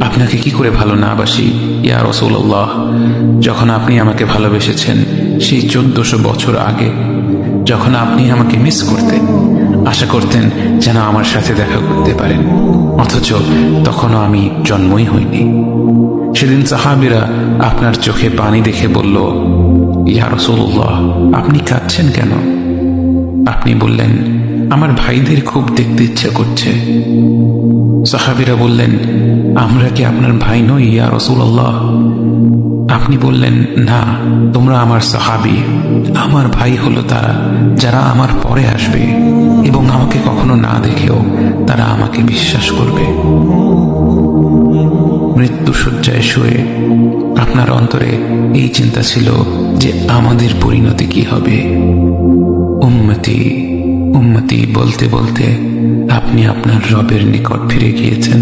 আপনাকে কি করে ভালো না বাসি ইয়া রাসূলুল্লাহ। যখন আপনি আমাকে ভালোবেসেছেন সেই 1400 বছর আগে, যখন আপনি আমাকে মিস করতেন, আশা করতেন যেন আমার সাথে দেখা করতে পারেন, অথচ তখনও আমি জন্মই হইনি। সেদিন সাহাবীরা আপনার চোখে পানি দেখে বলল, ইয়া রাসূলুল্লাহ, আপনি কাঁদছেন কেন? আপনি বললেন, আমার ভাইদের খুব দেখতে ইচ্ছা করছে। সাহাবীরা বললেন, আমরা কি আপনার ভাই নই ইয়া রাসূলুল্লাহ? আপনি বললেন, না, তোমরা আমার সাহাবী। আমার ভাই হলো তারা যারা আমার পরে আসবে এবং আমাকে কখনো না দেখেও তারা আমাকে বিশ্বাস করবে। মৃত্যু শয্যায় শুয়ে আপনার অন্তরে এই চিন্তা ছিল যে আমাদের পরিণতি কি হবে। উম্মতি উম্মতি বলতে বলতে আপনি আপনার রবের নিকট ফিরে গিয়েছেন।